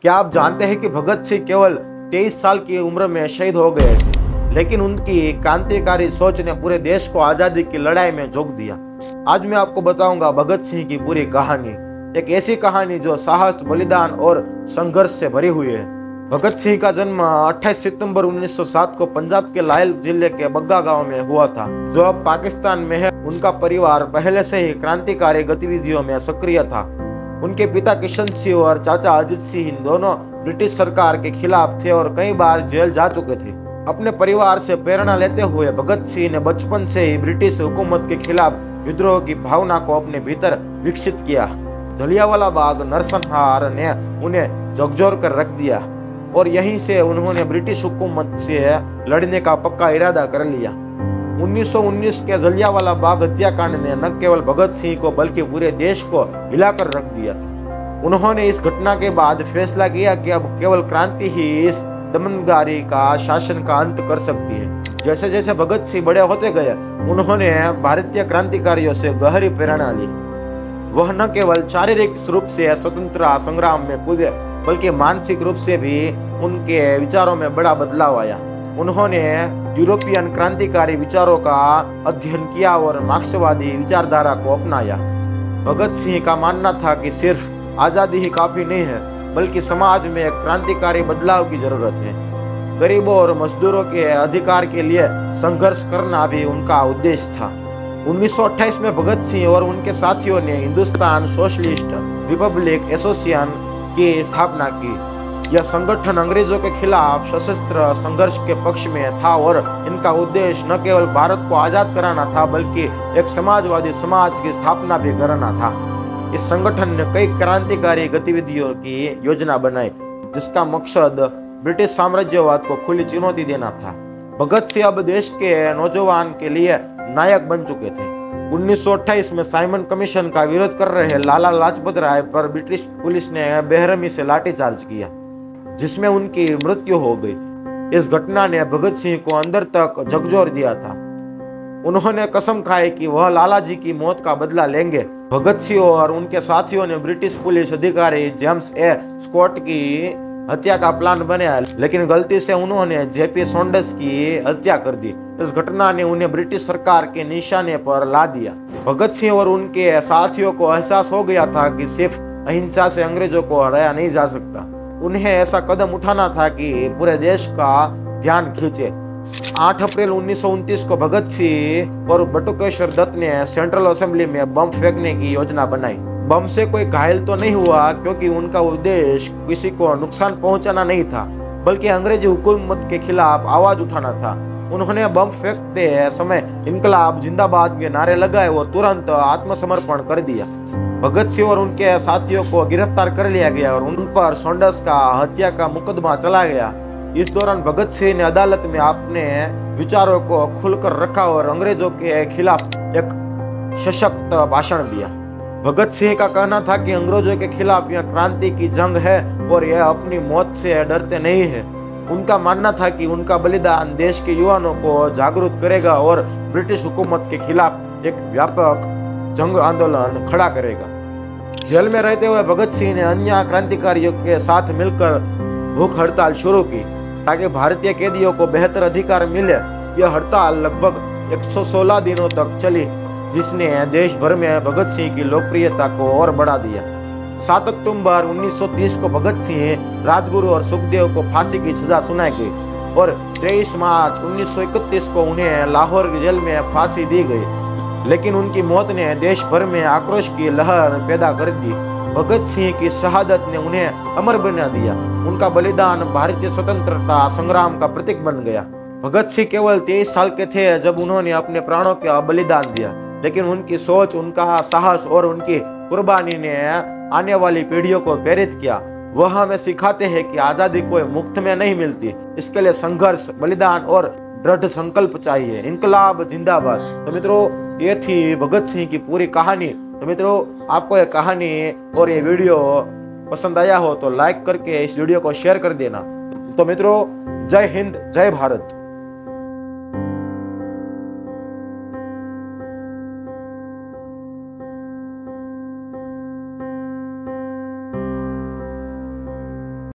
क्या आप जानते हैं कि भगत सिंह केवल 23 साल की उम्र में शहीद हो गए थे, लेकिन उनकी क्रांतिकारी सोच ने पूरे देश को आजादी की लड़ाई में झोंक दिया। आज मैं आपको बताऊंगा भगत सिंह की पूरी कहानी, एक ऐसी कहानी जो साहस, बलिदान और संघर्ष से भरी हुई है। भगत सिंह का जन्म 28 सितंबर 1907 को पंजाब के लायल जिले के बग्गा गांव में हुआ था, जो अब पाकिस्तान में है। उनका परिवार पहले से ही क्रांतिकारी गतिविधियों में सक्रिय था। उनके पिता किशन सिंह और चाचा अजीत सिंह दोनों ब्रिटिश सरकार के खिलाफ थे और कई बार जेल जा चुके थे। अपने परिवार से प्रेरणा लेते हुए भगत सिंह ने बचपन से ही ब्रिटिश हुकूमत के खिलाफ विद्रोह की भावना को अपने भीतर विकसित किया। जलियांवाला बाग नरसंहार ने उन्हें झकझोर कर रख दिया और यहीं से उन्होंने ब्रिटिश हुकूमत से लड़ने का पक्का इरादा कर लिया। 1919 के जलियांवाला बाग हत्याकांड ने न केवल भगत सिंह को बल्कि पूरे देश को हिलाकर रख दिया था। उन्होंने इस घटना के बाद फैसला किया कि अब केवल क्रांति ही इस दमनकारी का शासन का अंत कर सकती है। जैसे जैसे भगत सिंह बड़े होते गए, उन्होंने भारतीय क्रांतिकारियों से गहरी प्रेरणा ली। वह न केवल शारीरिक रूप से स्वतंत्रता संग्राम में कूदे, बल्कि मानसिक रूप से भी उनके विचारों में बड़ा बदलाव आया। उन्होंने यूरोपियन क्रांतिकारी विचारों का अध्ययन किया और मार्क्सवादी विचारधारा को अपनाया। भगत सिंह का मानना था कि सिर्फ आजादी ही काफी नहीं है, बल्कि समाज में एक क्रांतिकारी बदलाव की जरूरत है। गरीबों और मजदूरों के अधिकार के लिए संघर्ष करना भी उनका उद्देश्य था। 1928 में भगत सिंह और उनके साथियों ने हिंदुस्तान सोशलिस्ट रिपब्लिक एसोसिएशन की स्थापना की। यह संगठन अंग्रेजों के खिलाफ सशस्त्र संघर्ष के पक्ष में था और इनका उद्देश्य न केवल भारत को आजाद कराना था, बल्कि एक समाजवादी समाज की स्थापना भी करना था। इस संगठन ने कई क्रांतिकारी गतिविधियों की योजना बनाई, जिसका मकसद ब्रिटिश साम्राज्यवाद को खुली चुनौती देना था। भगत सिंह अब देश के नौजवान के लिए नायक बन चुके थे। 1928 में साइमन कमीशन का विरोध कर रहे लाला लाजपत राय पर ब्रिटिश पुलिस ने बेरहमी से लाठीचार्ज किया, जिसमें उनकी मृत्यु हो गई। इस घटना ने भगत सिंह को अंदर तक झकझोर दिया था। उन्होंने कसम खाई कि वह लाला जी की मौत का बदला लेंगे। भगत सिंह और उनके साथियों ने ब्रिटिश पुलिस अधिकारी जेम्स ए स्कॉट की हत्या का प्लान बनाया, लेकिन गलती से उन्होंने जेपी सॉन्डर्स की हत्या कर दी। इस घटना ने उन्हें ब्रिटिश सरकार के निशाने पर ला दिया। भगत सिंह और उनके साथियों को एहसास हो गया था कि सिर्फ अहिंसा से अंग्रेजों को हराया नहीं जा सकता। उन्हें ऐसा कदम उठाना था कि पूरे देश का ध्यान खींचे। 8 अप्रैल 1929 को भगत सिंह और बटुकेश्वर दत्त ने सेंट्रल असेंबली में बम फेंकने की योजना बनाई। बम से कोई घायल तो नहीं हुआ, क्योंकि उनका उद्देश्य किसी को नुकसान पहुंचाना नहीं था, बल्कि अंग्रेजी हुकूमत के खिलाफ आवाज उठाना था। उन्होंने बम फेंकते समय इनकलाब जिंदाबाद के नारे लगाए और तुरंत आत्मसमर्पण कर दिया। भगत सिंह और उनके साथियों को गिरफ्तार कर लिया गया और उन पर सॉन्डर्स का हत्या का मुकदमा चला गया। इस दौरान भगत सिंह ने अदालत में अपने विचारों को खुलकर रखा और अंग्रेजों के खिलाफ एक सशक्त भाषण दिया। भगत सिंह का कहना था कि अंग्रेजों के खिलाफ यह क्रांति की जंग है और यह अपनी मौत से डरते नहीं है। उनका मानना था कि उनका बलिदान देश के युवाओं को जागरूक करेगा और ब्रिटिश हुकूमत के खिलाफ एक व्यापक जंग आंदोलन खड़ा करेगा। जेल में रहते हुए भगत सिंह ने अन्य क्रांतिकारियों के साथ मिलकर भूख हड़ताल शुरू की, ताकि भारतीय कैदियों को बेहतर अधिकार मिले। यह हड़ताल लगभग 116 दिनों तक चली, जिसने देश भर में भगत सिंह की लोकप्रियता को और बढ़ा दिया। 7 अक्टूबर 1930 को भगत सिंह, राजगुरु और सुखदेव को फांसी की सजा सुनाई गई और 23 मार्च 1931 को उन्हें लाहौर जेल में फांसी दी गई। लेकिन उनकी मौत ने देश भर में आक्रोश की लहर पैदा कर दी। भगत सिंह की शहादत ने उन्हें अमर बना दिया। उनका बलिदान भारतीय स्वतंत्रता संग्राम का प्रतीक बन गया। भगत सिंह केवल 23 साल के थे जब उन्होंने अपने प्राणों का बलिदान दिया, लेकिन उनकी सोच, उनका साहस और उनकी कुर्बानी ने आने वाली पीढ़ियों को प्रेरित किया। वह हमें सिखाते हैं कि आजादी कोई मुफ्त में नहीं मिलती। इसके लिए संघर्ष, बलिदान और दृढ़ संकल्प चाहिए। इनकलाब जिंदाबाद। तो मित्रों, ये थी भगत सिंह की पूरी कहानी। तो मित्रों, आपको ये कहानी और ये वीडियो पसंद आया हो तो लाइक करके इस वीडियो को शेयर कर देना। तो मित्रों, जय हिंद, जय भारत।